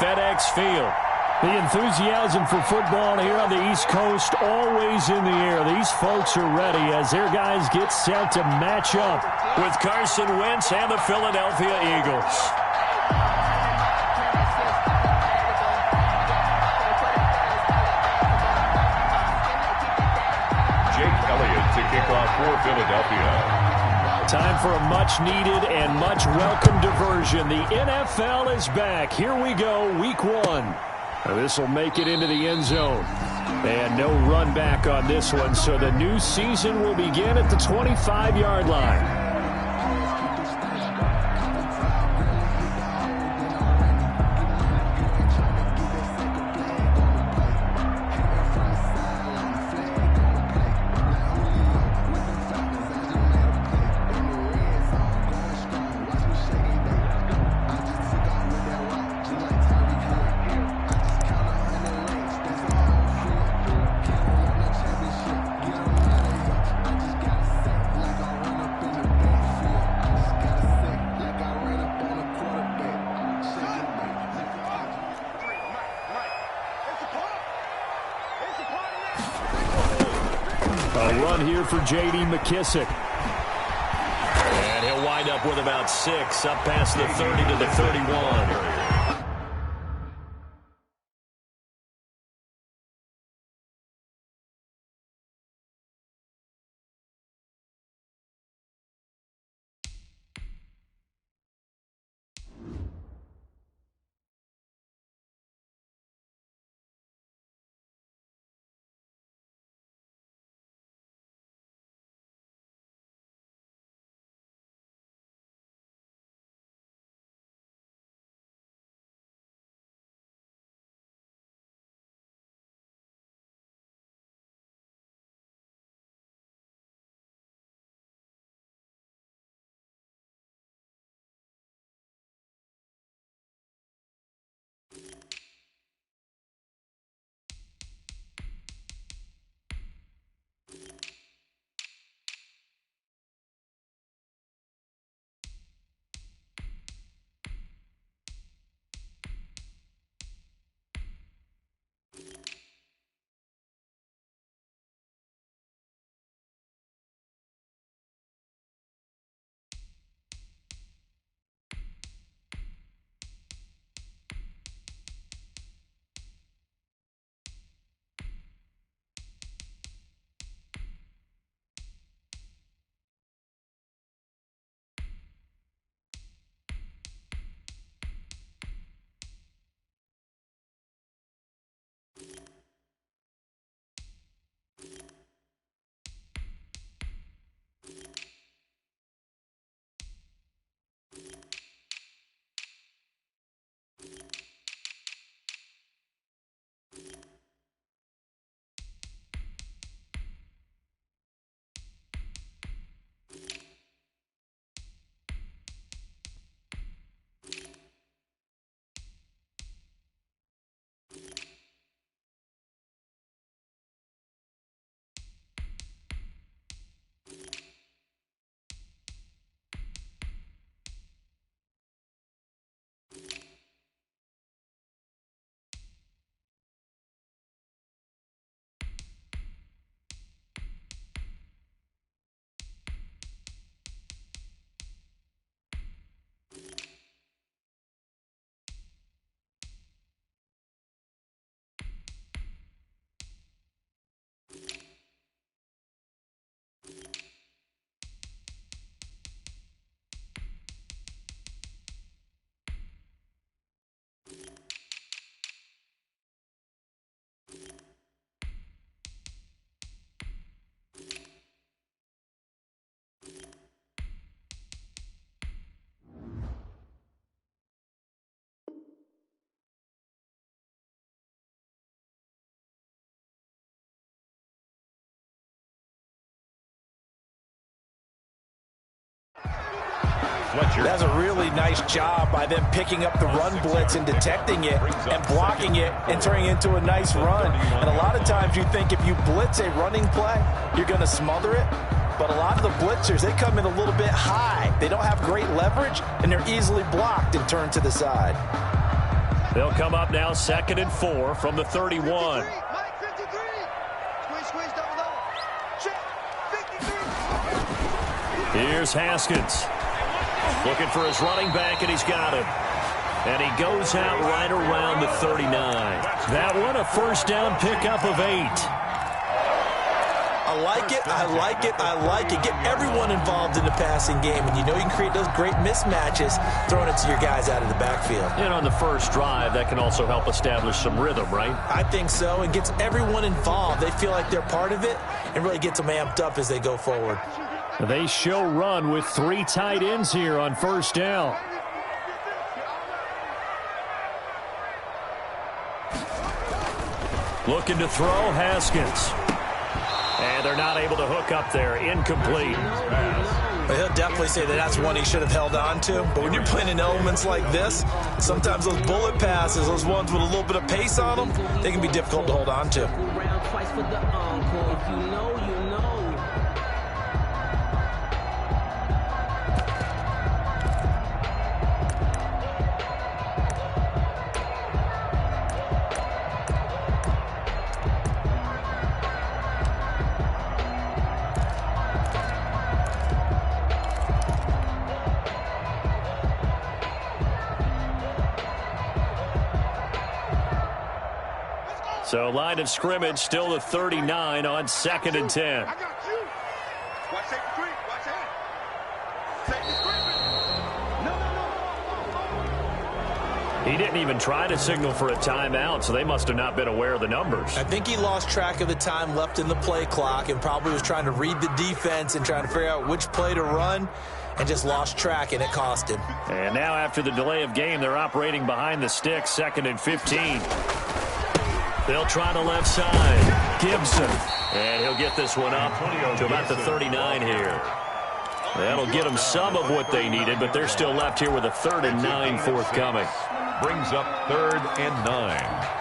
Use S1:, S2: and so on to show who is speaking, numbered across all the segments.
S1: FedEx Field.
S2: The enthusiasm for football here on the East Coast always in the air. These folks are ready as their guys get set to match up
S1: with Carson Wentz and the Philadelphia Eagles.
S3: Jake Elliott to kick off for Philadelphia.
S2: Time for a much-needed and much-welcome diversion. The NFL is back. Here we go, Week 1. This will make it into the end zone. And no run back on this one, so the new season will begin at the 25-yard line. For J.D. McKissick.
S1: And he'll wind up with about 6 up past the 30 to the 31.
S4: That's a really nice job by them picking up the run blitz and detecting it and blocking it and turning it into a nice run. And a lot of times you think if you blitz a running play, you're going to smother it. But a lot of the blitzers, they come in a little bit high. They don't have great leverage, and they're easily blocked and turned to the side.
S2: They'll come up now 2nd and 4 from the 31. Here's Haskins. Looking for his running back, and he's got him. And he goes out right around the 39. That one, a first down pickup of 8.
S4: I like it, I like it, I like it. Get everyone involved in the passing game, and you know you can create those great mismatches throwing it to your guys out of the backfield.
S2: And on the first drive, that can also help establish some rhythm, right?
S4: I think so, and gets everyone involved. They feel like they're part of it and really gets them amped up as they go forward.
S2: They show run with 3 tight ends here on first down. Looking to throw, Haskins. And they're not able to hook up there. Incomplete.
S4: But he'll definitely say that that's one he should have held on to. But when you're playing in elements like this, sometimes those bullet passes, those ones with a little bit of pace on them, they can be difficult to hold on to.
S2: So line of scrimmage still the 39 on 2nd and 10.
S5: I got you. Watch safety three. Watch that. Safety three. No.
S2: He didn't even try to signal for a timeout, so they must have not been aware of the numbers.
S4: I think he lost track of the time left in the play clock and probably was trying to read the defense and trying to figure out which play to run and just lost track, and it cost him.
S2: And now after the delay of game, they're operating behind the sticks, 2nd and 15. They'll try the left side. Gibson. And he'll get this one up to about the 39 here. That'll get them some of what they needed, but they're still left here with a 3rd and 9 forthcoming.
S3: Brings up 3rd and 9.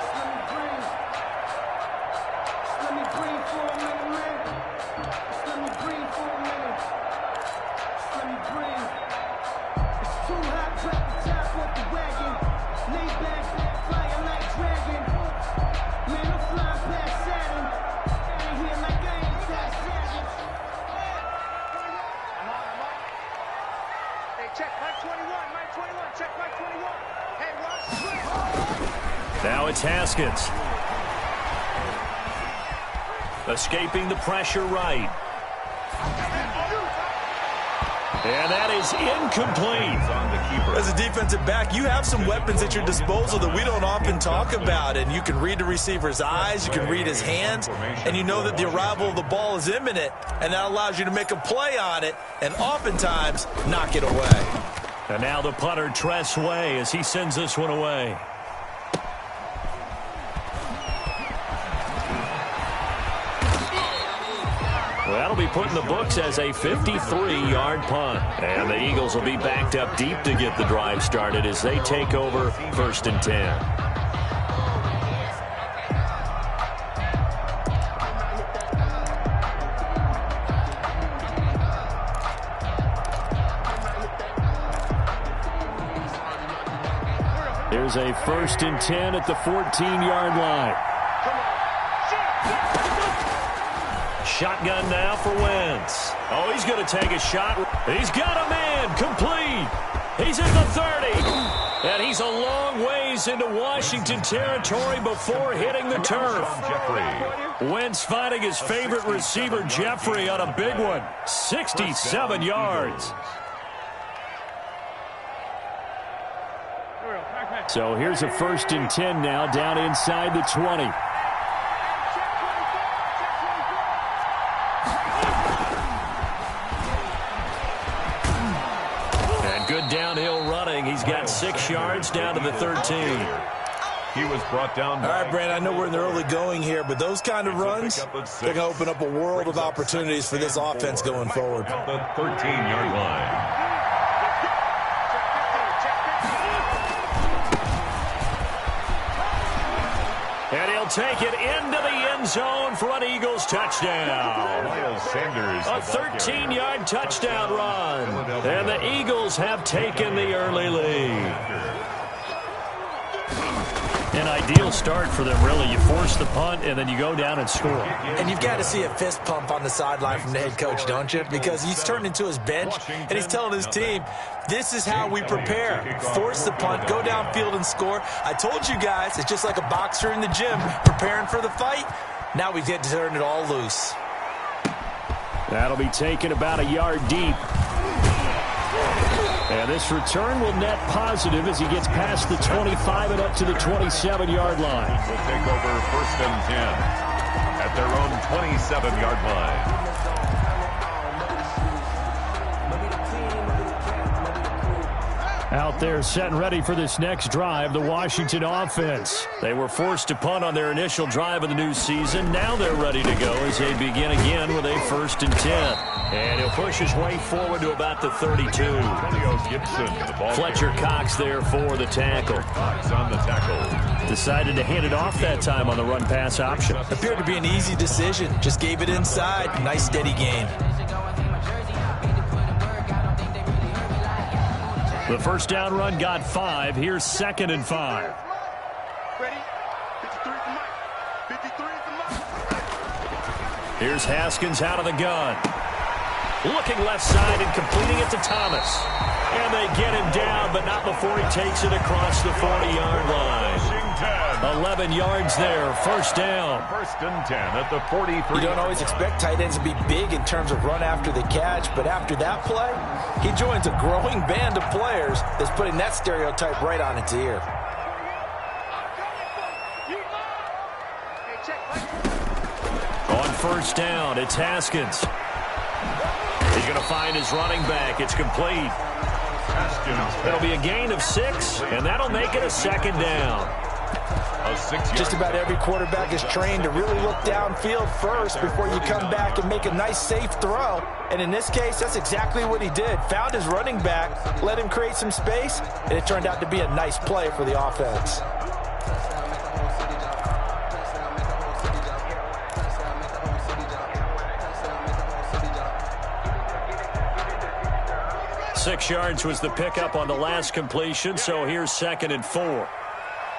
S2: Now it's Haskins. Escaping the pressure right. And that is incomplete.
S4: As a defensive back, you have some weapons at your disposal that we don't often talk about. And you can read the receiver's eyes, you can read his hands, and you know that the arrival of the ball is imminent. And that allows you to make a play on it and oftentimes knock it away.
S2: And now the punter, Tress Way, as he sends this one away. Well, that'll be put in the books as a 53-yard punt. And the Eagles will be backed up deep to get the drive started as they take over 1st and 10. Here's a 1st and 10 at the 14-yard line. Shotgun now for Wentz. Oh, he's going to take a shot. He's got a man. Complete. He's at the 30. And he's a long ways into Washington territory before hitting the turf. Wentz finding his favorite receiver, Jeffrey, on a big one. 67 yards. So here's a 1st and 10 now down inside the 20. And good downhill running. He's got 6 yards down to the 13.
S3: He was brought down.
S4: All right, Brand, I know we're in the early going here, but those kind of runs, they're going to open up a world of opportunities for this offense going forward.
S3: The 13-yard line.
S2: And he'll take it into the end zone for an Eagles touchdown. A 13-yard touchdown run. And the Eagles have taken the early lead. An ideal start for them, really. You force the punt, and then you go down and score.
S4: And you've got to see a fist pump on the sideline from the head coach, don't you? Because he's turned into his bench, and he's telling his team, this is how we prepare. Force the punt, go downfield and score. I told you guys, it's just like a boxer in the gym preparing for the fight. Now we get to turn it all loose.
S2: That'll be taken about a yard deep. And this return will net positive as he gets past the 25 and up to the 27-yard line.
S3: Will take over 1st and 10 at their own 27-yard line.
S2: Out there set and ready for this next drive, the Washington offense. They were forced to punt on their initial drive of the new season. Now they're ready to go as they begin again with a 1st and 10. And he'll push his way forward to about the 32. Fletcher Cox there for the tackle.
S3: Cox on the tackle.
S2: Decided to hand it off that time on the run-pass option.
S4: Appeared to be an easy decision. Just gave it inside. Nice steady gain.
S2: The first down run got 5. Here's 2nd and 5.
S5: Ready? 53 for Mike. 53 for Mike.
S2: Here's Haskins out of the gun. Looking left side and completing it to Thomas. And they get him down, but not before he takes it across the 40-yard line. 11 yards there, first down.
S3: 1st and 10 at the 43.
S4: You don't always expect tight ends to be big in terms of run after the catch, but after that play, he joins a growing band of players that's putting that stereotype right on its ear.
S2: On first down, it's Haskins. He's going to find his running back. It's complete. It'll be a gain of 6, and that'll make it a 2nd down.
S4: Just about every quarterback is trained to really look downfield first before you come back and make a nice, safe throw. And in this case, that's exactly what he did. Found his running back, let him create some space, and it turned out to be a nice play for the offense.
S2: Six yards was the pickup on the last completion, so here's 2nd and 4.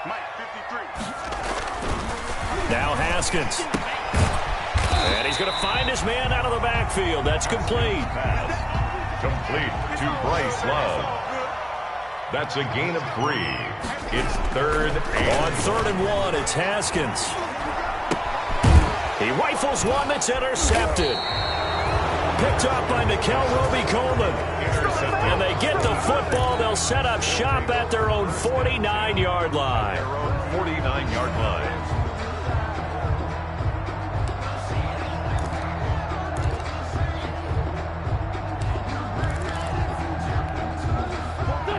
S5: Mike, 53.
S2: Now Haskins. And he's going to find his man out of the backfield. That's complete.
S3: Complete to Bryce Love. That's a gain of 3. It's 3rd and...
S2: On 3rd and 1, it's Haskins. He rifles one that's intercepted. Picked up by Nikel Roby-Coleman. And they get the football. They'll set up shop at their own 49-yard line.
S3: Their own 49-yard line.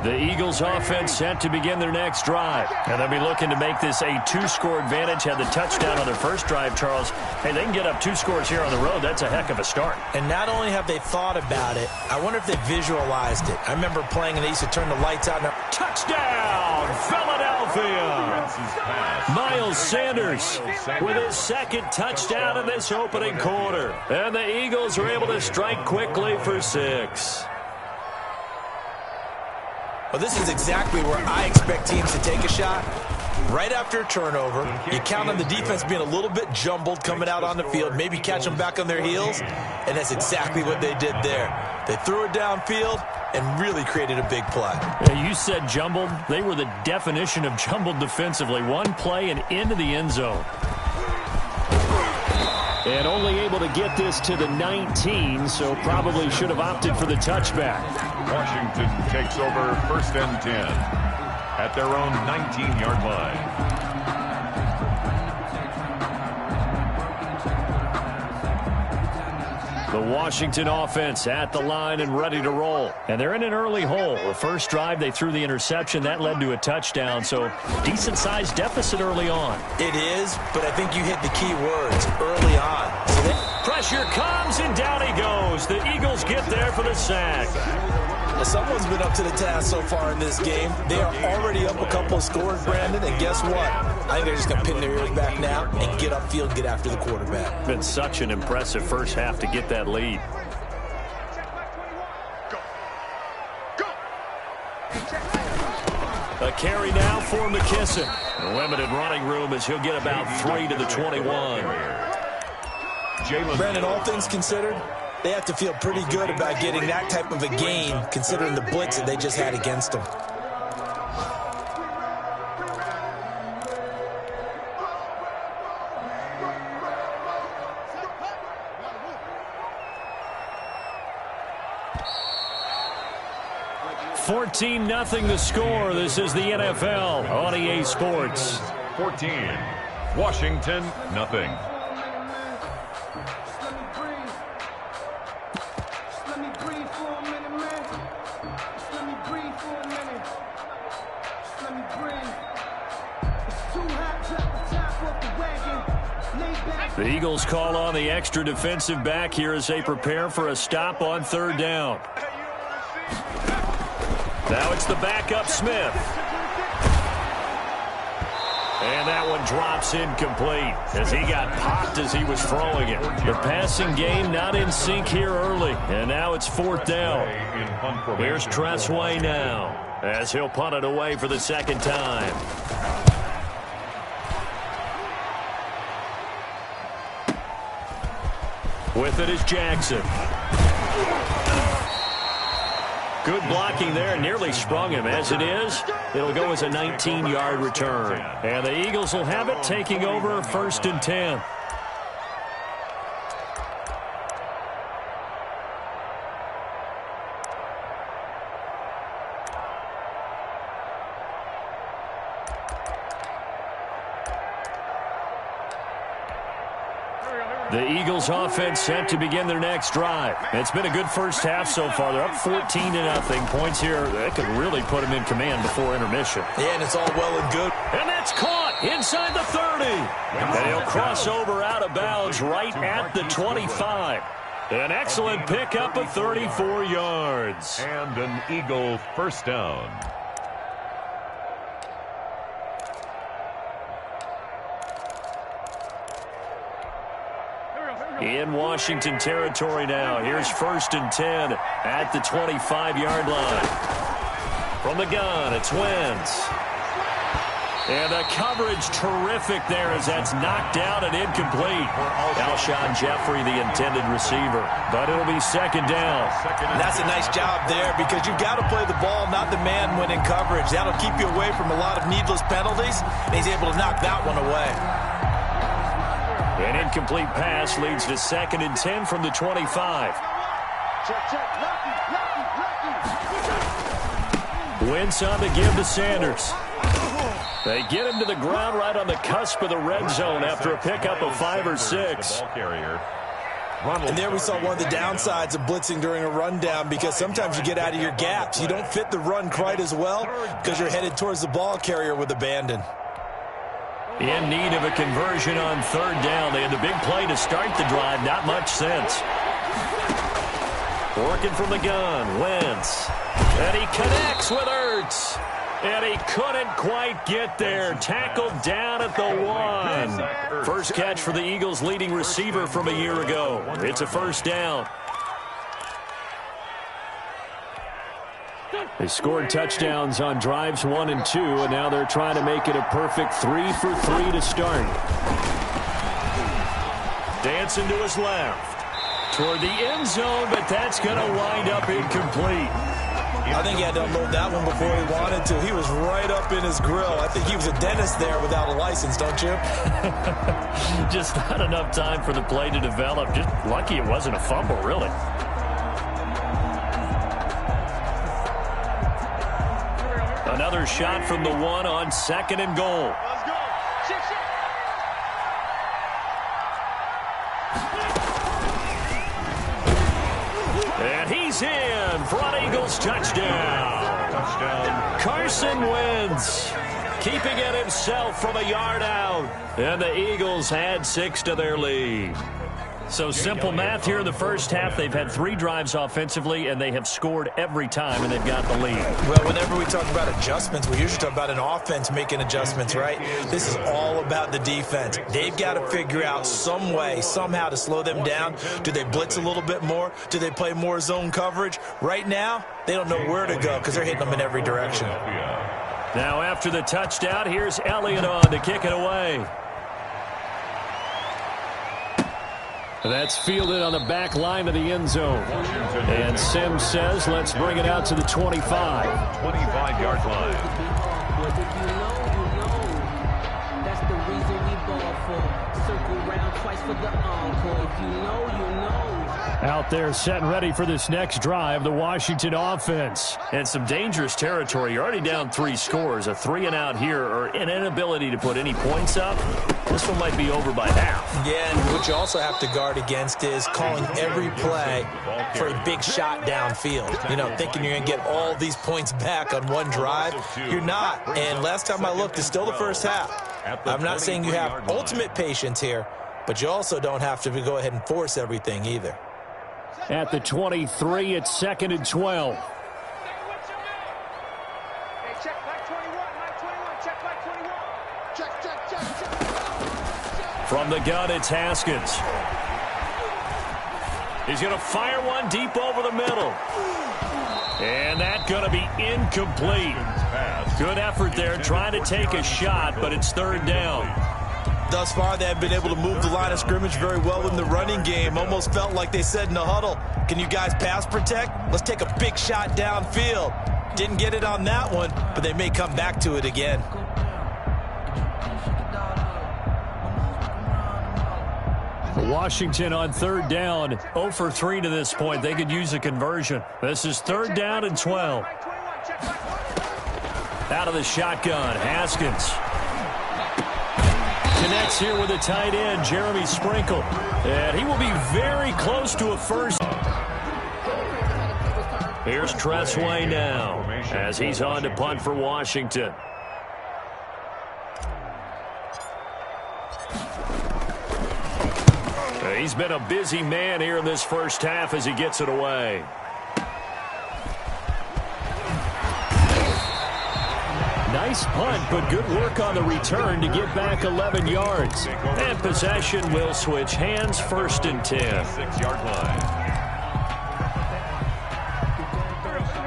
S2: The Eagles offense set to begin their next drive. And they'll be looking to make this a 2-score advantage. Had the touchdown on their first drive, Charles. Hey, they can get up 2 scores here on the road. That's a heck of a start.
S4: And not only have they thought about it, I wonder if they visualized it. I remember playing and they used to turn the lights out. Now,
S2: touchdown, Philadelphia! Miles Sanders with his 2nd touchdown in this opening quarter. And the Eagles are able to strike quickly for 6.
S4: well, this is exactly where I expect teams to take a shot. Right after a turnover, you count on the defense being a little bit jumbled coming out on the field, maybe catch them back on their heels, and that's exactly what they did there. They threw it downfield and really created a big play.
S2: Yeah, you said jumbled. They were the definition of jumbled defensively. One play and into the end zone. And only able to get this to the 19, so probably should have opted for the touchback.
S3: Washington takes over 1st and 10 at their own 19-yard line.
S2: The Washington offense at the line and ready to roll. And they're in an early hole. The first drive, they threw the interception. That led to a touchdown, so decent-sized deficit early on.
S4: It is, but I think you hit the key words, early on.
S2: Pressure comes, and down he goes. The Eagles get there for the sack.
S4: Well, someone's been up to the task so far in this game. They are already up a couple of scores, Brandon, and guess what? I think they're just going to pin their ears back now and get upfield and get after the quarterback.
S2: Been such an impressive first half to get that lead.
S5: Go.
S2: A carry now for McKissick. Limited running room as he'll get about 3 to the 21.
S4: Brandon, all things considered, they have to feel pretty good about getting that type of a gain, considering the blitz that they just had against them.
S2: $14-0 the score. This is the NFL on EA Sports.
S3: 14, Washington, nothing.
S2: The Eagles call on the extra defensive back here as they prepare for a stop on 3rd down. Now it's the backup Smith. And that one drops incomplete as he got popped as he was throwing it. The passing game not in sync here early. And now it's 4th down. Here's Tressway now as he'll punt it away for the 2nd time. With it is Jackson. Good blocking there, nearly sprung him. As it is, it'll go as a 19-yard return. And the Eagles will have it, taking over 1st and 10. The Eagles offense set to begin their next drive. It's been a good first half so far. They're up 14-0. Points here that could really put them in command before intermission.
S4: Yeah, and it's all well and good.
S2: And that's caught inside the 30. And he'll cross over out of bounds right at the 25. An excellent pickup of 34 yards.
S3: And an Eagle first down.
S2: In Washington territory now. Here's 1st and 10 at the 25-yard line. From the gun, it's Wentz. And the coverage terrific there as that's knocked down and incomplete. Alshon Jeffrey, the intended receiver. But it'll be 2nd down.
S4: And that's a nice job there because you've got to play the ball, not the man when in coverage. That'll keep you away from a lot of needless penalties. And he's able to knock that one away.
S2: An incomplete pass leads to 2nd and 10 from the 25. Wentz on the give to Sanders. They get him to the ground right on the cusp of the red zone after a pickup of 5 or 6.
S4: And there we saw one of the downsides of blitzing during a rundown because sometimes you get out of your gaps. You don't fit the run quite as well because you're headed towards the ball carrier with abandon.
S2: In need of a conversion on 3rd down. They had the big play to start the drive. Not much sense. Working from the gun, Wentz. And he connects with Ertz. And he couldn't quite get there. Tackled down at the 1. First catch for the Eagles' leading receiver from a year ago. It's a 1st down. They scored touchdowns on drives 1 and 2, and now they're trying to make it a perfect 3 for 3 to start. Dancing to his left. Toward the end zone, but that's going to wind up incomplete.
S4: I think he had to unload that one before he wanted to. He was right up in his grill. I think he was a dentist there without a license, don't you?
S2: Just not enough time for the play to develop. Just lucky it wasn't a fumble, really. Another shot from the 1 on 2nd and goal.
S5: Let's go. Shit.
S2: And he's in for an Eagles touchdown. Carson Wentz keeping it himself from a yard out. And the Eagles had 6 to their lead. So simple math here in the first half. They've had 3 drives offensively, and they have scored every time, and they've got the lead.
S4: Well, whenever we talk about adjustments, we usually talk about an offense making adjustments, right? This is all about the defense. They've got to figure out some way, somehow to slow them down. Do they blitz a little bit more? Do they play more zone coverage? Right now, they don't know where to go because they're hitting them in every direction.
S2: Now after the touchdown, here's Elliott on to kick it away. That's fielded on the back line of the end zone. And Sims says, let's bring it out to the 25.
S3: 25-yard line.
S6: If you know, that's the reason we ball for. Circle round twice for the encore. If you know, you know.
S2: Out there set and ready for this next drive, the Washington offense. And some dangerous territory. You're already down 3 scores. A 3-and-out here or an inability to put any points up. This one might be over by half.
S4: Yeah, and what you also have to guard against is calling every play for a big shot downfield. You know, thinking you're going to get all these points back on one drive. You're not. And last time I looked, it's still the first half. I'm not saying you have ultimate patience here, but you also don't have to go ahead and force everything either.
S2: At the 23, it's 2nd and 12. From the gun, it's Haskins. He's going to fire one deep over the middle. And that's going to be incomplete. Good effort there trying to take a shot, but it's 3rd down.
S4: Thus far, they have been able to move the line of scrimmage very well in the running game. Almost felt like they said in the huddle, can you guys pass protect? Let's take a big shot downfield. Didn't get it on that one, but they may come back to it again.
S2: Washington on 3rd down, 0 for 3 to this point. They could use a conversion. This is 3rd down and 12. Out of the shotgun, Haskins. Connects here with a tight end, Jeremy Sprinkle. And he will be very close to a first. Here's Tressway now as he's on to punt for Washington. He's been a busy man here in this first half as he gets it away. Nice punt, but good work on the return to get back 11 yards. And possession will switch hands, 1st and 10.
S3: 6-yard line.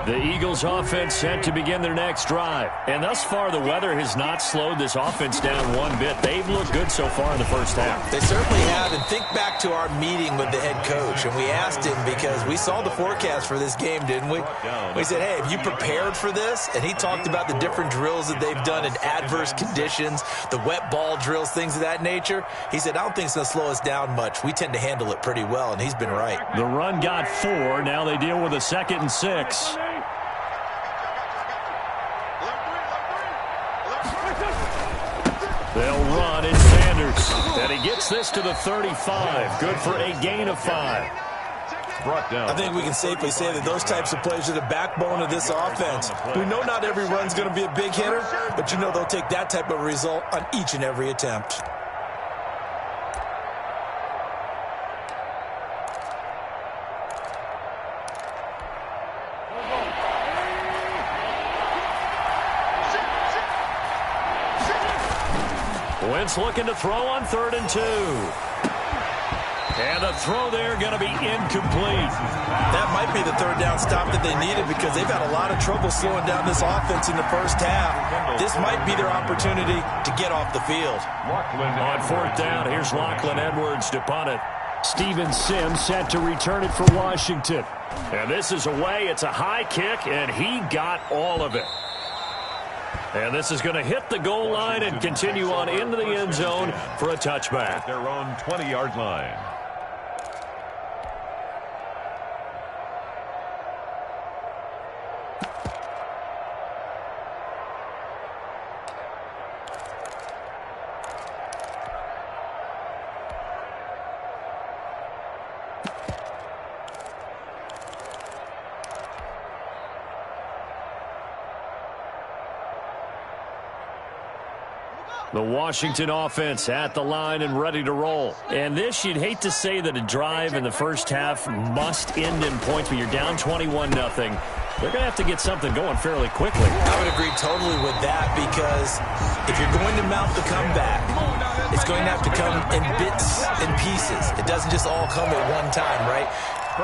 S2: The Eagles offense set to begin their next drive. And thus far, the weather has not slowed this offense down one bit. They've looked good so far in the first half.
S4: They certainly have. And think back to our meeting with the head coach. And we asked him because we saw the forecast for this game, didn't we? We said, hey, have you prepared for this? And he talked about the different drills that they've done in adverse conditions, the wet ball drills, things of that nature. He said, I don't think it's going to slow us down much. We tend to handle it pretty well, and he's been right.
S2: The run got 4. Now they deal with a 2nd and 6. They'll run. It's Sanders. And he gets this to the 35. Good for a gain of 5.
S3: Brought down.
S4: I think we can safely say that those types of plays are the backbone of this offense. We know not every run's going to be a big hitter, but you know they'll take that type of result on each and every attempt.
S2: Wentz looking to throw on 3rd and 2. And the throw there going to be incomplete.
S4: That might be the 3rd down stop that they needed because they've had a lot of trouble slowing down this offense in the first half. This might be their opportunity to get off the field.
S2: On 4th down, here's Lachlan Edwards to punt it. Steven Sims set to return it for Washington. And this is away. It's a high kick, and he got all of it. And this is going to hit the goal line and continue on into the end zone for a touchback.
S3: Their own 20-yard line.
S2: The Washington offense at the line and ready to roll. And this, you'd hate to say that a drive in the first half must end in points, but you're down 21-0. They're going to have to get something going fairly quickly.
S4: I would agree totally with that because if you're going to mount the comeback, it's going to have to come in bits and pieces. It doesn't just all come at one time, right?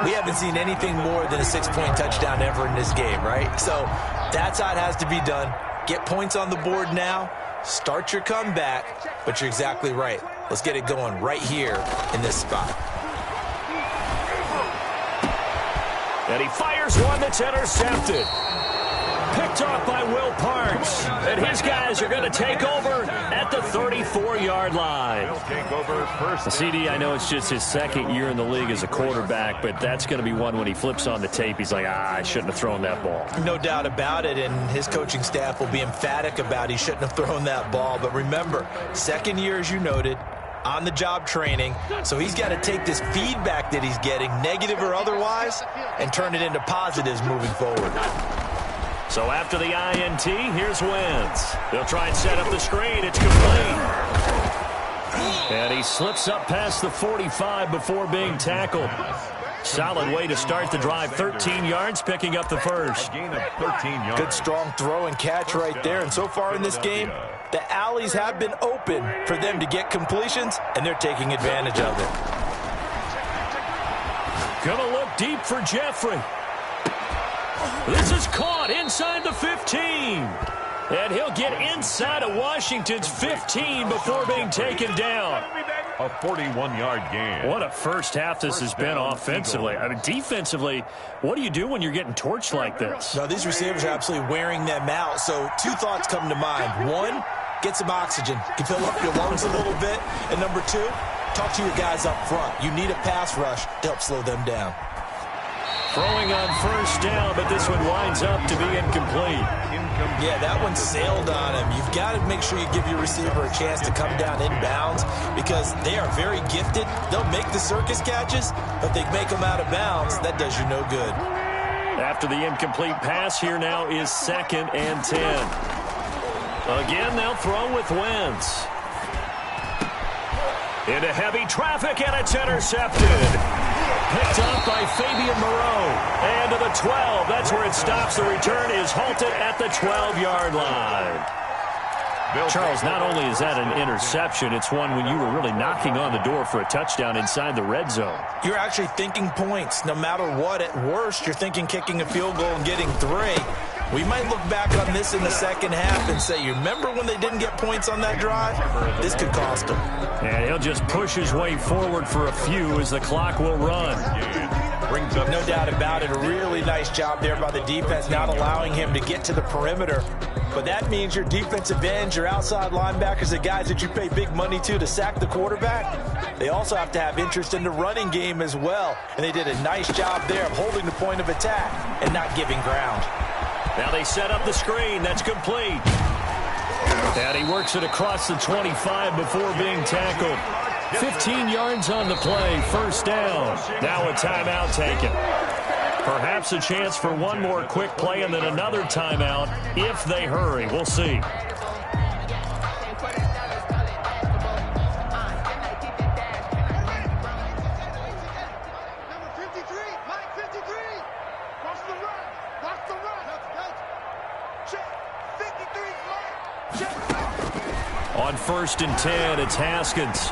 S4: We haven't seen anything more than a 6-point touchdown ever in this game, right? So that's how it has to be done. Get points on the board now. Start your comeback. But you're exactly right. Let's get it going right here in this spot.
S2: And he fires one that's intercepted. Picked off by Will Parks. And his guys are going to take over at the 34-yard line. CD, I know it's just his second year in the league as a quarterback, but that's going to be one when he flips on the tape. He's like, I shouldn't have thrown that ball.
S4: No doubt about it, and his coaching staff will be emphatic about he shouldn't have thrown that ball. But remember, second year, as you noted, on-the-job training, so he's got to take this feedback that he's getting, negative or otherwise, and turn it into positives moving forward.
S2: So after the INT, here's Wentz. They'll try and set up the screen. It's complete. And he slips up past the 45 before being tackled. Solid way to start the drive. 13 yards, picking up the first.
S4: Good strong throw and catch right there. And so far in this game, the alleys have been open for them to get completions, and they're taking advantage of it.
S2: Gonna look deep for Jeffrey. This is caught inside the 15. And he'll get inside of Washington's 15 before being taken down.
S3: A 41-yard gain.
S2: What a first half this has been offensively. I mean, defensively, what do you do when you're getting torched like this?
S4: Now, these receivers are absolutely wearing them out. So two thoughts come to mind. One, get some oxygen. You fill up your lungs a little bit. And number two, talk to your guys up front. You need a pass rush to help slow them down.
S2: Throwing on first down, but this one winds up to be incomplete.
S4: Yeah, that one sailed on him. You've got to make sure you give your receiver a chance to come down inbounds because they are very gifted. They'll make the circus catches, but they make them out of bounds. That does you no good.
S2: After the incomplete pass, here now is 2nd and 10. Again, they'll throw with Wentz. Into heavy traffic, and it's intercepted. Picked up by Fabian Moreau. And to the 12. That's where it stops. The return is halted at the 12-yard line. Charles, not only is that an interception, it's one when you were really knocking on the door for a touchdown inside the red zone.
S4: You're actually thinking points. No matter what, at worst, you're thinking kicking a field goal and getting 3. We might look back on this in the second half and say, you remember when they didn't get points on that drive? This could cost them.
S2: And he'll just push his way forward for a few as the clock will run.
S4: No doubt about it. A really nice job there by the defense, not allowing him to get to the perimeter. But that means your defensive ends, your outside linebackers, the guys that you pay big money to sack the quarterback, they also have to have interest in the running game as well. And they did a nice job there of holding the point of attack and not giving ground.
S2: Now they set up the screen. That's complete. And he works it across the 25 before being tackled. 15 yards on the play. First down. Now a timeout taken. Perhaps a chance for one more quick play and then another timeout if they hurry. We'll see. On 1st and 10, it's Haskins.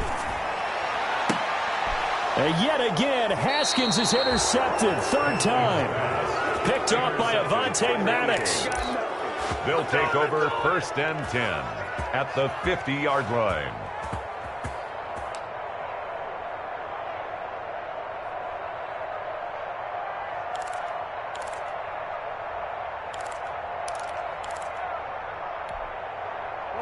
S2: And yet again, Haskins is intercepted. 3rd time. Picked off by Avonte Maddox.
S3: They'll take over 1st and 10 at the 50-yard line.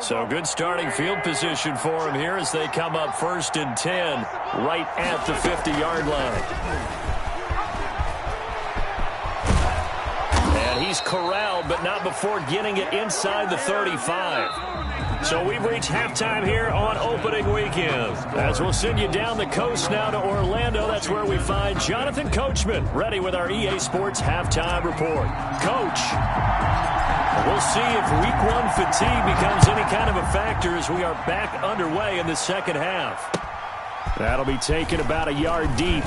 S2: So good starting field position for him here as they come up 1st and 10 right at the 50-yard line. And he's corralled, but not before getting it inside the 35. So we've reached halftime here on opening weekend. As we'll send you down the coast now to Orlando, that's where we find Jonathan Coachman ready with our EA Sports halftime report. Coach. We'll see if week 1 fatigue becomes any kind of a factor as we are back underway in the second half. That'll be taken about a yard deep.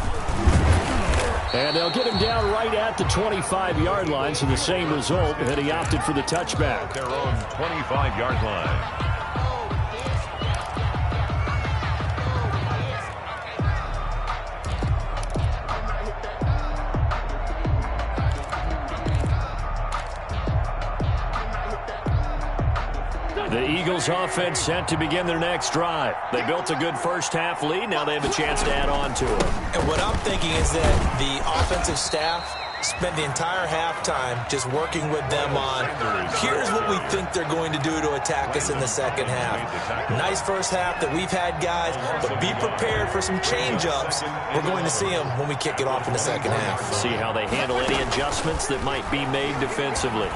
S2: And they'll get him down right at the 25-yard line, so the same result that he opted for the touchback.
S3: Their own 25-yard line.
S2: Eagles offense set to begin their next drive. They built a good first-half lead. Now they have a chance to add on to it.
S4: And what I'm thinking is that the offensive staff spent the entire halftime just working with them on, here's what we think they're going to do to attack us in the second half. Nice first half that we've had, guys, but be prepared for some change-ups. We're going to see them when we kick it off in the second half.
S2: See how they handle any adjustments that might be made defensively.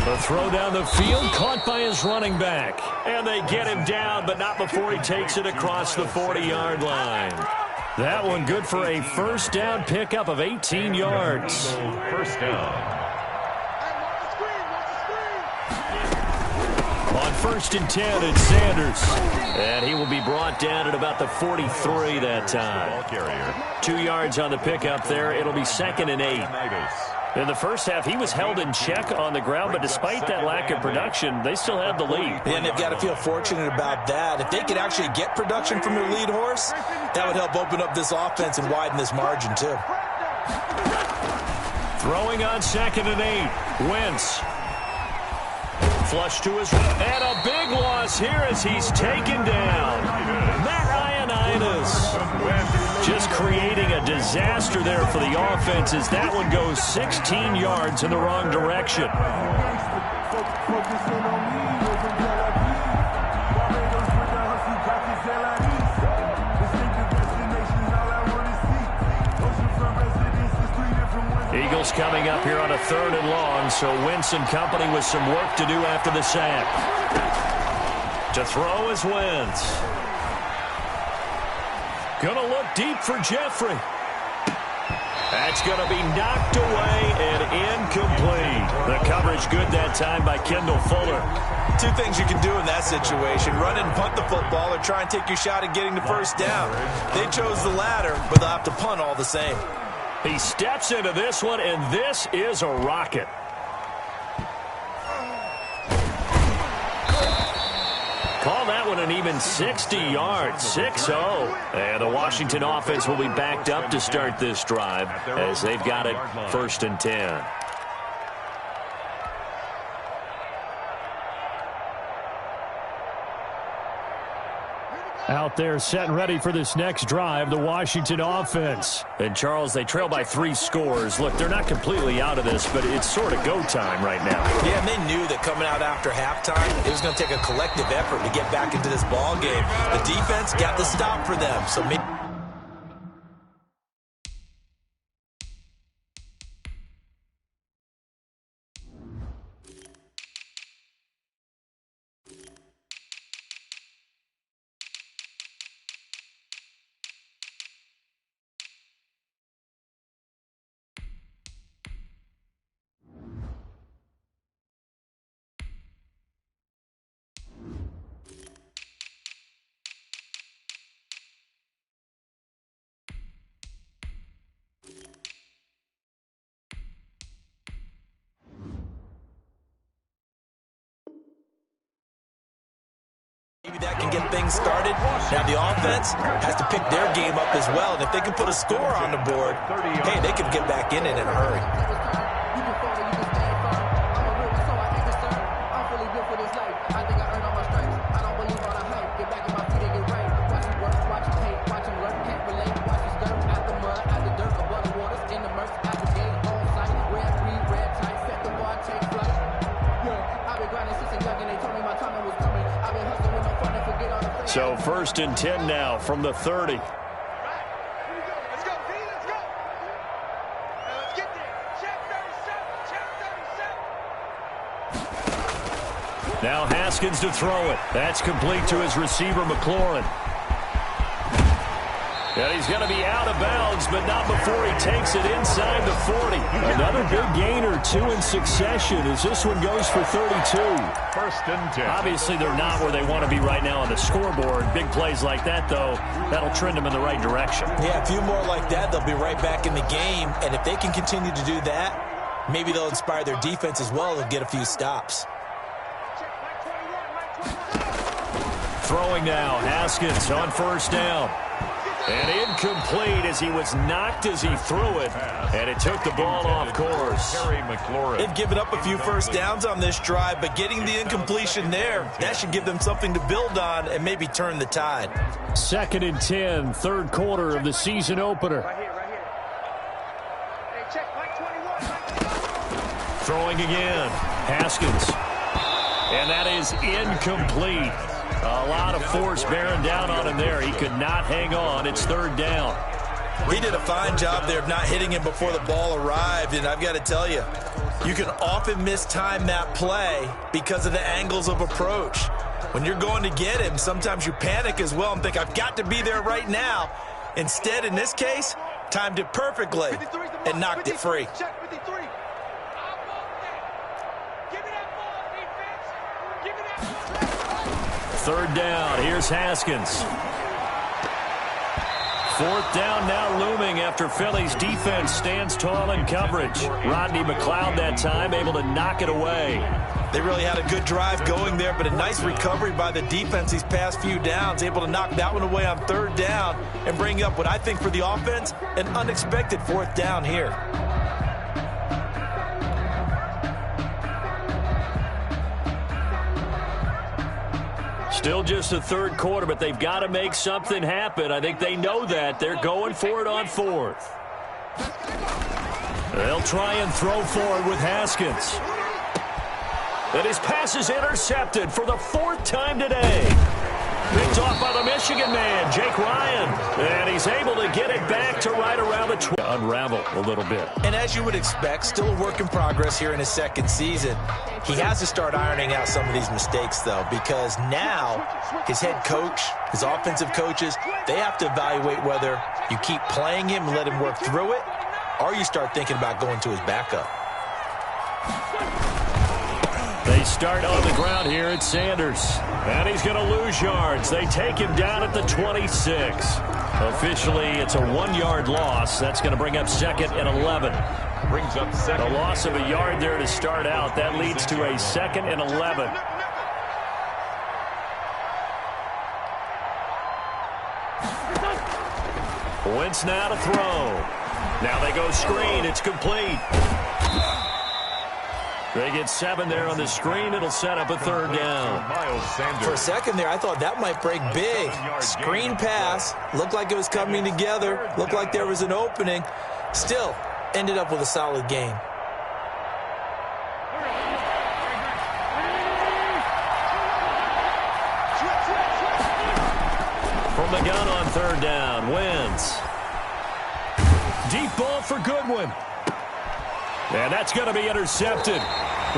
S2: The throw down the field, caught by his running back. And they get him down, but not before he takes it across the 40-yard line. That one good for a first down pickup of 18 yards.
S3: First down.
S2: On 1st and 10, it's Sanders. And he will be brought down at about the 43 that time. 2 yards on the pickup there. It'll be 2nd and 8. In the first half, he was held in check on the ground, but despite that lack of production, they still have the lead.
S4: And they've got to feel fortunate about that. If they could actually get production from their lead horse, that would help open up this offense and widen this margin, too.
S2: Throwing on 2nd and 8. Wentz. Flush to his right. And a big loss here as he's taken down. Matt Ioannidis just creating a disaster there for the offense as that one goes 16 yards in the wrong direction. Eagles coming up here on a 3rd and long, so Wentz and company with some work to do after the sack. To throw is Wentz. Gonna look deep for Jeffrey. That's gonna be knocked away and incomplete. The coverage good that time by Kendall Fuller.
S4: 2 things you can do in that situation: run and punt the football, or try and take your shot at getting the first down. They chose the latter, but they'll have to punt all the same.
S2: He steps into this one, and this is a rocket. Call that one an even 60 yards, 6-0. And the Washington offense will be backed up to start this drive as they've got it 1st and 10. Out there set and ready for this next drive, the Washington offense. And, Charles, they trail by 3 scores. Look, they're not completely out of this, but it's sort of go time right now.
S4: Yeah, and they knew that coming out after halftime, it was going to take a collective effort to get back into this ball game. The defense got the stop for them, so maybe... Maybe that can get things started. Now the offense has to pick their game up as well. And if they can put a score on the board, hey, they can get back in it in a hurry.
S2: So 1st and 10 now from the 30.
S5: Let's go, V, let's go. Now let's get there. Check 37, check 37.
S2: Now Haskins to throw it. That's complete to his receiver, McLaurin. And he's going to be out of bounds, but not before he takes it inside the 40. Another big gain or 2 in succession as this one goes for 32.
S3: 1st and 10.
S2: Obviously, they're not where they want to be right now on the scoreboard. Big plays like that, though, that'll trend them in the right direction.
S4: Yeah, a few more like that, they'll be right back in the game. And if they can continue to do that, maybe they'll inspire their defense as well and get a few stops.
S2: Throwing now, Haskins on 1st down. And incomplete as he was knocked as he threw it. And it took the ball off course.
S4: They've given up a few first downs on this drive, but getting the incompletion there, that should give them something to build on and maybe turn the tide.
S2: 2nd and 10, third quarter of the season opener.
S5: Right here. Hey, check, Mike 21.
S2: Throwing again. Haskins. And that is incomplete. A lot of force bearing down on him there. He could not hang on. It's 3rd down.
S4: He did a fine job there of not hitting him before the ball arrived, and I've got to tell you, you can often mistime that play because of the angles of approach. When you're going to get him, sometimes you panic as well and think, I've got to be there right now. Instead, in this case, timed it perfectly and knocked it free.
S5: Check 53. Give me that ball, defense. Give me that ball.
S2: 3rd down. Here's Haskins. 4th down now looming after Philly's defense stands tall in coverage. Rodney McLeod that time able to knock it away.
S4: They really had a good drive going there, but a nice recovery by the defense these past few downs, able to knock that one away on 3rd down and bring up what I think for the offense, an unexpected 4th down here.
S2: Still just the 3rd quarter, but they've got to make something happen. I think they know that. They're going for it on 4th. They'll try and throw forward with Haskins. And his pass is intercepted for the 4th time today. Picked off by the Michigan man, Jake Ryan. And he's able to get it back to right around the 20. Unravel a little bit.
S4: And as you would expect, still a work in progress here in his 2nd season. He has to start ironing out some of these mistakes, though, because now his head coach, his offensive coaches, they have to evaluate whether you keep playing him and let him work through it, or you start thinking about going to his backup.
S2: They start on the ground here at Sanders. And he's going to lose yards. They take him down at the 26. Officially, it's a 1-yard loss. That's going to bring up 2nd and 11.
S3: Brings up 2nd.
S2: A loss of a yard there to start out. That leads to a 2nd and 11. Wentz now to throw. Now they go screen. It's complete. They get 7 there on the screen. It'll set up a 3rd down.
S4: For a second there, I thought that might break big. Screen pass. Looked like it was coming together. Looked like there was an opening. Still, ended up with a solid gain.
S2: From the gun on 3rd down, Wentz. Deep ball for Goodwin. And that's going to be intercepted.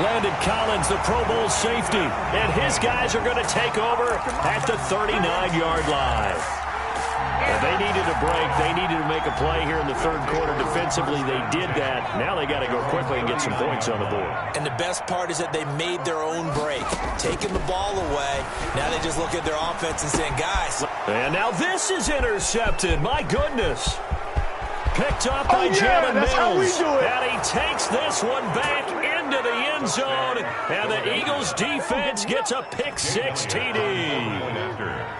S2: Landon Collins, the Pro Bowl safety. And his guys are going to take over at the 39-yard line. And they needed a break. They needed to make a play here in the 3rd quarter. Defensively, they did that. Now they got to go quickly and get some points on the board.
S4: And the best part is that they made their own break. Taking the ball away. Now they just look at their offense and saying, guys.
S2: And now this is intercepted. My goodness. Picked up by Jalen Mills. And he takes this one back into the end zone. And the Eagles defense gets a pick-6 TD.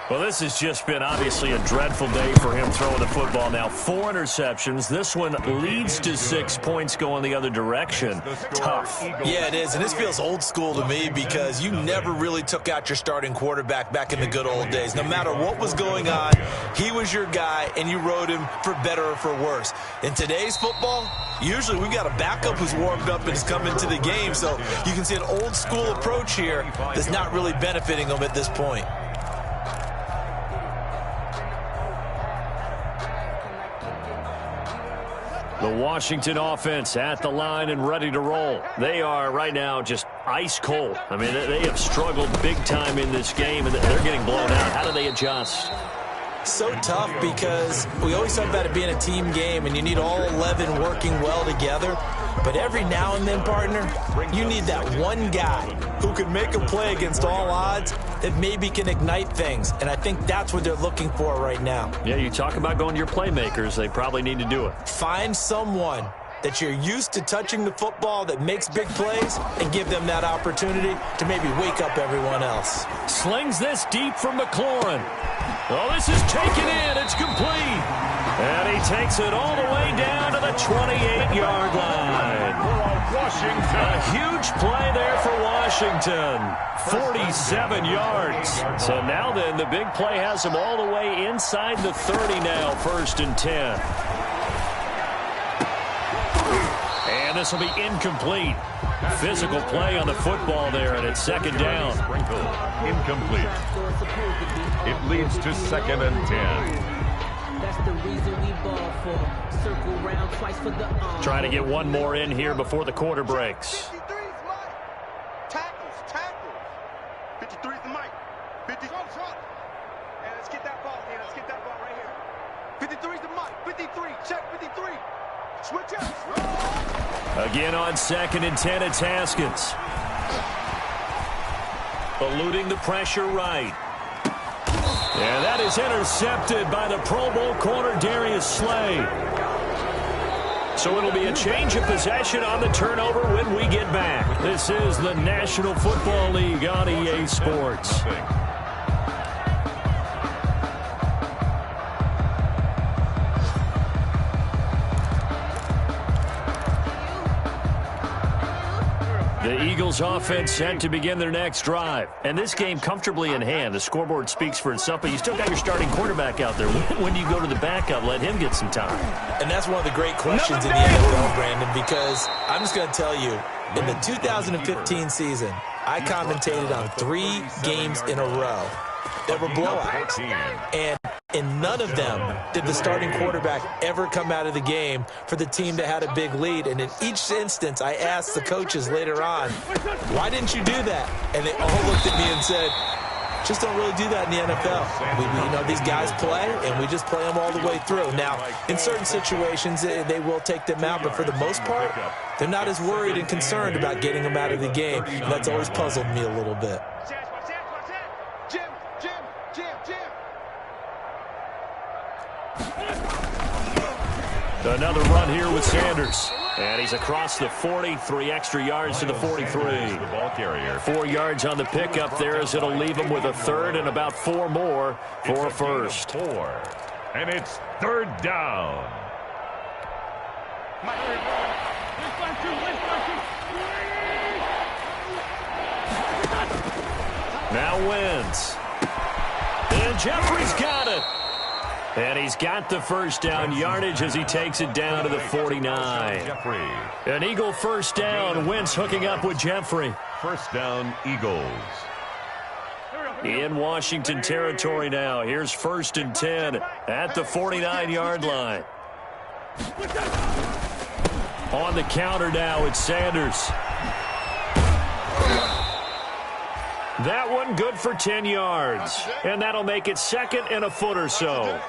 S2: Well, this has just been obviously a dreadful day for him throwing the football. Now 4 interceptions. This one leads to 6 points going the other direction. Tough.
S4: Yeah, it is. And this feels old school to me because you never really took out your starting quarterback back in the good old days. No matter what was going on, he was your guy, and you rode him for better or for worse. In today's football, usually we've got a backup who's warmed up and has come into the game. So you can see an old school approach here that's not really benefiting them at this point.
S2: The Washington offense at the line and ready to roll. They are right now just ice cold. I mean, they have struggled big time in this game, and they're getting blown out. How do they adjust?
S4: So tough because we always talk about it being a team game, and you need all 11 working well together. But every now and then, partner, you need that one guy who can make a play against all odds that maybe can ignite things. And I think that's what they're looking for right now.
S2: Yeah, you talk about going to your playmakers. They probably need to do it.
S4: Find someone that you're used to touching the football that makes big plays and give them that opportunity to maybe wake up everyone else.
S2: Slings this deep from McLaurin. Oh, this is taken in. It's complete. And he takes it all the way down to the 28-yard line. A huge play there for Washington. 47 yards. So now then, the big play has him all the way inside the 30 now, 1st and 10. And this will be incomplete. Physical play on the football there, and it's 2nd down.
S3: Incomplete. It leads to 2nd and 10.
S6: That's the reason we ball for. Circle round twice for the
S2: Trying to get one more in here before the quarter breaks.
S5: 53's Mike. Tackles. 53's the Mike. 50. And let's get that ball here. Let's get that ball right here. 53's the Mike. 53. Check 53. Switch out.
S2: Again on 2nd and 10, it's Haskins. Eluding the pressure right. And that is intercepted by the Pro Bowl corner, Darius Slay. So it'll be a change of possession on the turnover when we get back. This is the National Football League on EA Sports. The Eagles offense set to begin their next drive. And this game comfortably in hand. The scoreboard speaks for itself, but you still got your starting quarterback out there. When do you go to the backup? Let him get some time.
S4: And that's one of the great questions in the NFL, Brandon, because I'm just going to tell you, in the 2015 season, I commentated on 3 games in a row that were blowouts. And in none of them did the starting quarterback ever come out of the game for the team that had a big lead. And in each instance, I asked the coaches later on, why didn't you do that? And they all looked at me and said, just don't really do that in the NFL. These guys play, and we just play them all the way through. Now, in certain situations, they will take them out, but for the most part, they're not as worried and concerned about getting them out of the game. And that's always puzzled me a little bit.
S2: Another run here with Sanders. And he's across the 40, 3 extra yards to the 43. 4 yards on the pickup there as it'll leave him with a 3rd and about 4 more for a 1st.
S3: 4. And it's 3rd down.
S2: Now wins. And Jeffrey's got it. And he's got the 1st down yardage as he takes it down to the 49. An Eagle 1st down. Wentz hooking up with Jeffrey.
S3: 1st down, Eagles.
S2: In Washington territory now. Here's 1st and 10 at the 49-yard line. On the counter now, it's Sanders. That one good for 10 yards. And that'll make it 2nd and a foot or so.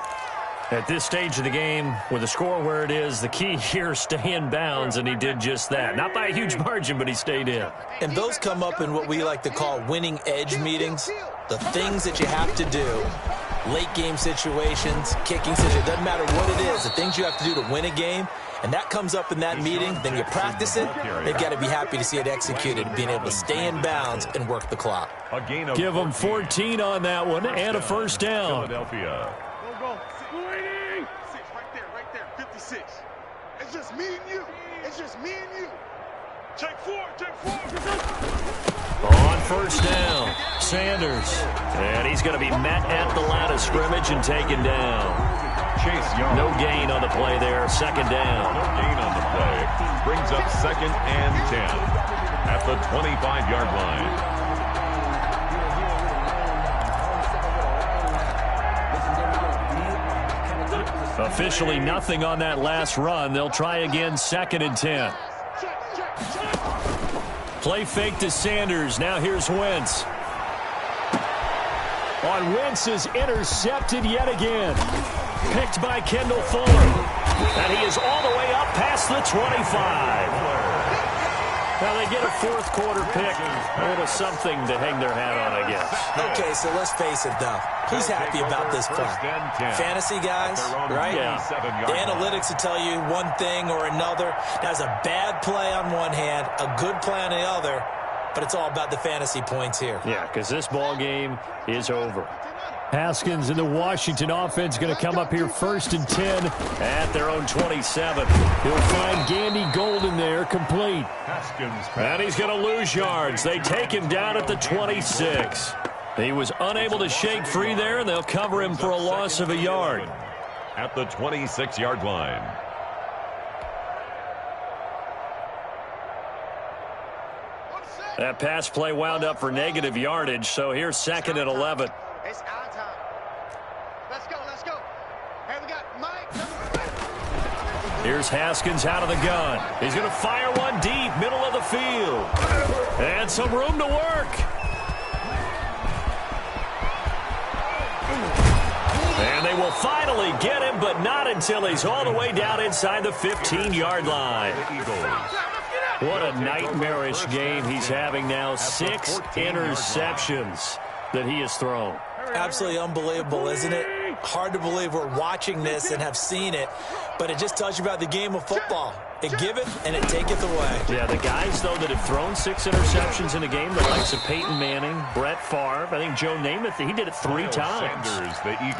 S2: At this stage of the game, with the score where it is, the key here is stay in bounds, and he did just that. Not by a huge margin, but he stayed in.
S4: And those come up in what we like to call winning edge meetings. The things that you have to do, late game situations, kicking situations, doesn't matter what it is, the things you have to do to win a game, and that comes up in that meeting, then you practice it, they've got to be happy to see it executed, being able to stay in bounds and work the clock.
S2: Give them 14 on that one and a 1st down.
S3: Philadelphia.
S5: Right there, 56. It's just me and you. It's just me and you. Take 4.
S2: On 1st down, Sanders. And he's going to be met at the line of scrimmage and taken down.
S3: Chase Young.
S2: No gain on the play there, 2nd down.
S3: No gain on the play. Brings up 2nd and 10 at the 25-yard line.
S2: Officially nothing on that last run. They'll try again, 2nd and 10. Play fake to Sanders. Now here's Wentz. On Wentz is intercepted yet again. Picked by Kendall Fuller. And he is all the way up past the 25. Now they get a fourth quarter pick. A little something to hang their hat on, I guess.
S4: Okay, so let's face it, though. Who's happy about this play? Fantasy guys, right?
S2: Yeah.
S4: The analytics will tell you one thing or another. That's a bad play on one hand, a good play on the other, but it's all about the fantasy points here.
S2: Yeah, because this ball game is over. Haskins and the Washington offense going to come up here 1st and 10 at their own 27. He'll find Gandy Golden there, complete. And he's going to lose yards. They take him down at the 26. He was unable to shake free there, and they'll cover him for a loss of a yard.
S3: At the 26-yard line.
S2: That pass play wound up for negative yardage, so here's 2nd and 11.
S5: It's our time. Let's go, let's go. Hey, we got Mike.
S2: Here's Haskins out of the gun. He's going to fire one deep, middle of the field. And some room to work. And they will finally get him, but not until he's all the way down inside the 15-yard line. What a nightmarish game he's having now. 6 interceptions that he has thrown.
S4: Absolutely unbelievable, isn't it? Hard to believe we're watching this and have seen it, but it just tells you about the game of football. It giveth and it taketh away.
S2: Yeah, the guys, though, that have thrown 6 interceptions in a game, the likes of Peyton Manning, Brett Favre, I think Joe Namath, he did it 3 times.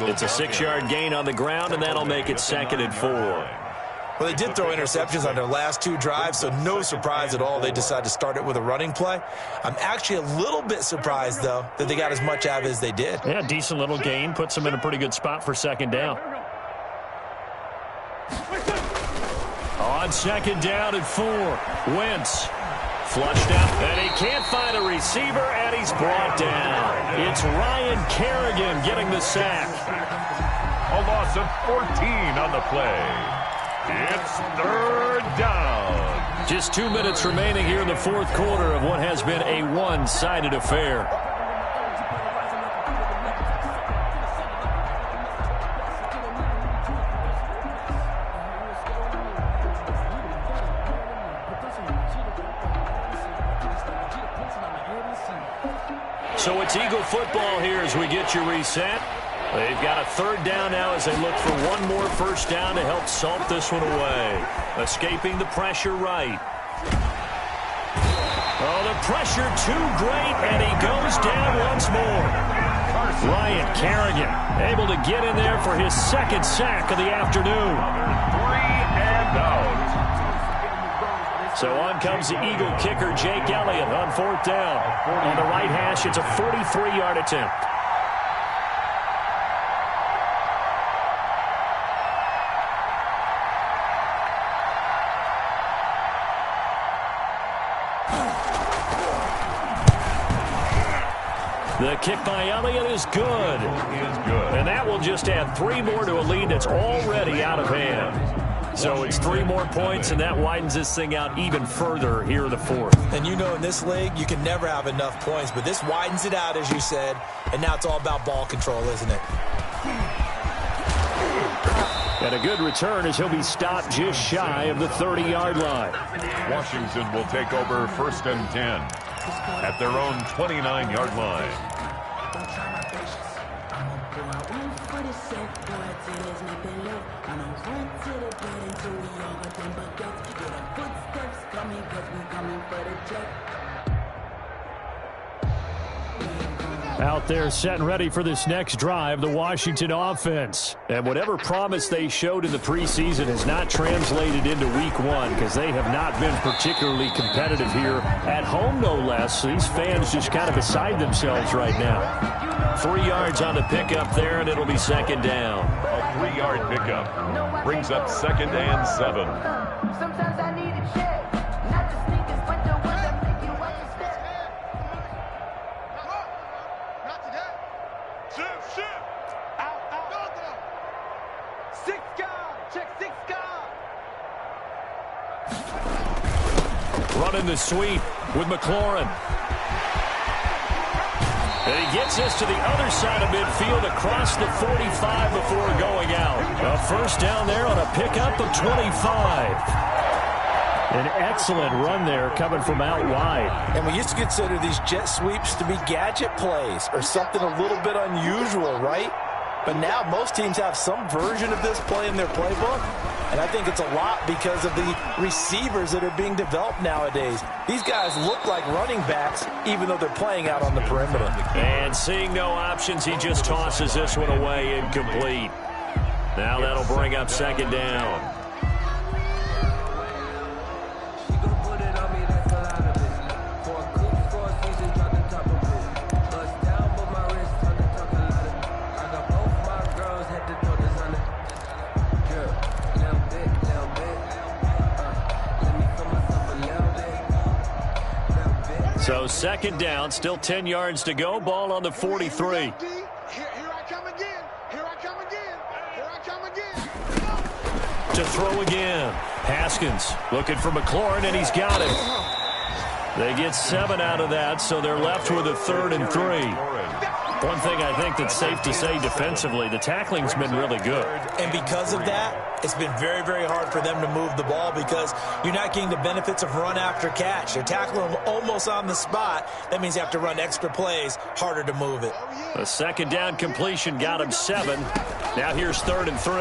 S2: It's a 6-yard gain on the ground, and that'll make it 2nd and 4.
S4: Well, they did throw interceptions on their last 2 drives, so no surprise at all they decided to start it with a running play. I'm actually a little bit surprised, though, that they got as much out of it as they did.
S2: Yeah, decent little gain. Puts them in a pretty good spot for 2nd down. On 2nd down and 4, Wentz flushed out, and he can't find a receiver, and he's brought down. It's Ryan Kerrigan getting the sack.
S3: A loss of 14 on the play. It's 3rd down.
S2: Just 2 minutes remaining here in the 4th quarter of what has been a one-sided affair. So it's Eagle football here as we get you reset. They've got a 3rd down now as they look for one more 1st down to help salt this one away. Escaping the pressure right. Oh, the pressure too great, and he goes down once more. Ryan Kerrigan able to get in there for his 2nd sack of the afternoon.
S3: 3 and out.
S2: So on comes the Eagle kicker, Jake Elliott, on 4th down. On the right hash, it's a 43-yard attempt. The kick by Elliott is good. And that will just add 3 more to a lead that's already out of hand. So it's 3 more points, and that widens this thing out even further here in the 4th.
S4: And you know in this league, you can never have enough points, but this widens it out, as you said, and now it's all about ball control, isn't it?
S2: And a good return as he'll be stopped just shy of the 30-yard line.
S3: Washington will take over 1st and 10 at their own 29-yard line.
S2: Out there set and ready for this next drive, the Washington offense. And whatever promise they showed in the preseason has not translated into week 1 because they have not been particularly competitive here at home, no less. These fans just kind of beside themselves right now. 3 yards on the pickup there, and it'll be 2nd down.
S3: A 3-yard pickup brings up 2nd and 7.
S7: Sometimes I need a check, not the sneakers, but the ones that make you watch your step.
S5: Not today. Shift. Out. Go. 6 guard. Check 6 guard.
S2: Running the sweep with McLaurin. And he gets us to the other side of midfield across the 45 before going out. A 1st down there on a pickup of 25. An excellent run there coming from out wide.
S4: And we used to consider these jet sweeps to be gadget plays or something a little bit unusual, right? But now most teams have some version of this play in their playbook. And I think it's a lot because of the receivers that are being developed nowadays. These guys look like running backs, even though they're playing out on the perimeter.
S2: And seeing no options, he just tosses this one away, incomplete. Now that'll bring up second down. So second down, still 10 yards to go. Ball on the 43.
S5: Here I come again. Here I come again. Here I come again.
S2: To throw again. Haskins looking for McLaurin, and he's got it. They get 7 out of that, so they're left with a 3rd and 3. One thing I think that's safe to say defensively, the tackling's been really good.
S4: And because of that, it's been very, very hard for them to move the ball because you're not getting the benefits of run after catch. They're tackling them almost on the spot. That means you have to run extra plays, harder to move it.
S2: A second down completion got him 7. Now here's 3rd and 3.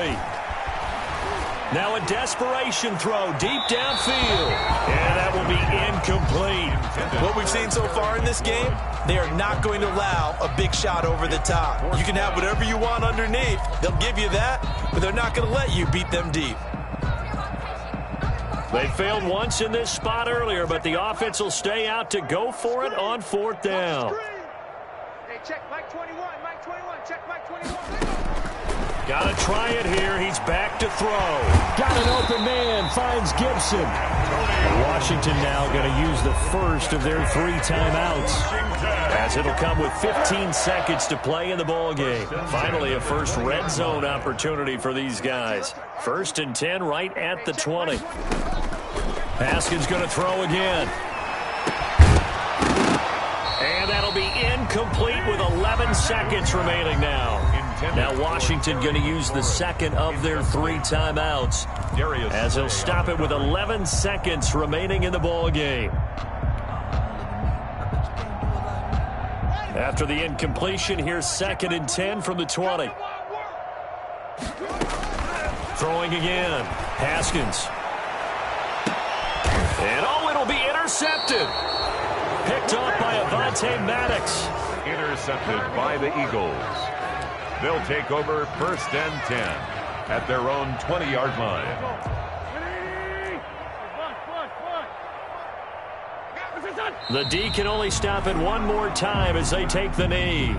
S2: Now a desperation throw deep downfield. And that will be incomplete.
S4: What we've seen so far in this game, they are not going to allow a big shot over the top. You can have whatever you want underneath. They'll give you that, but they're not going to let you beat them deep.
S2: They failed once in this spot earlier, but the offense will stay out to go for it on 4th down.
S5: Hey, check Mike 21. Mike 21. Check Mike 21.
S2: Got to try it here. He's back to throw. Got an open man. Finds Gibson. Washington now going to use the first of their 3 timeouts, as it'll come with 15 seconds to play in the ball game. Finally, a first red zone opportunity for these guys. 1st and 10 right at the 20. Haskins going to throw again. And that'll be incomplete with 11 seconds remaining now. Now Washington going to use the second of their 3 timeouts, as he'll stop it with 11 seconds remaining in the ball game. After the incompletion, here's 2nd and 10 from the 20. Throwing again. Haskins. And it'll be intercepted. Picked off by Avonte Maddox.
S3: Intercepted by the Eagles. They'll take over 1st and 10 at their own 20-yard line.
S2: The D can only stop it one more time as they take the knee.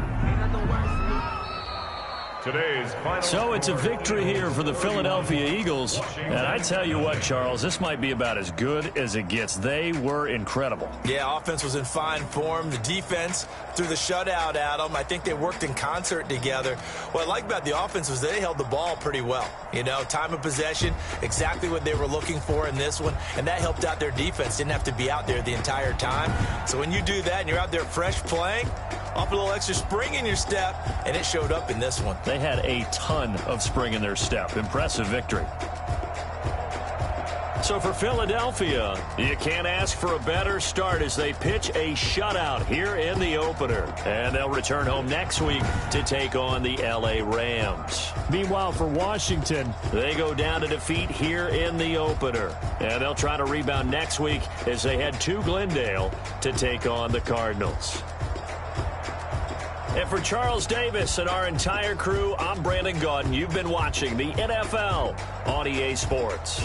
S3: Today's final.
S2: So it's a victory here for the Philadelphia Eagles. And I tell you what, Charles, this might be about as good as it gets. They were incredible.
S4: Yeah, offense was in fine form. The defense threw the shutout at them. I think they worked in concert together. What I like about the offense was they held the ball pretty well. You know, time of possession, exactly what they were looking for in this one. And that helped out their defense. Didn't have to be out there the entire time. So when you do that and you're out there fresh playing, off a little extra spring in your step, and it showed up in this one.
S2: They had a ton of spring in their step. Impressive victory. So for Philadelphia, you can't ask for a better start as they pitch a shutout here in the opener. And they'll return home next week to take on the LA Rams. Meanwhile, for Washington, they go down to defeat here in the opener. And they'll try to rebound next week as they head to Glendale to take on the Cardinals. And for Charles Davis and our entire crew, I'm Brandon Gaudin. You've been watching the NFL on EA Sports.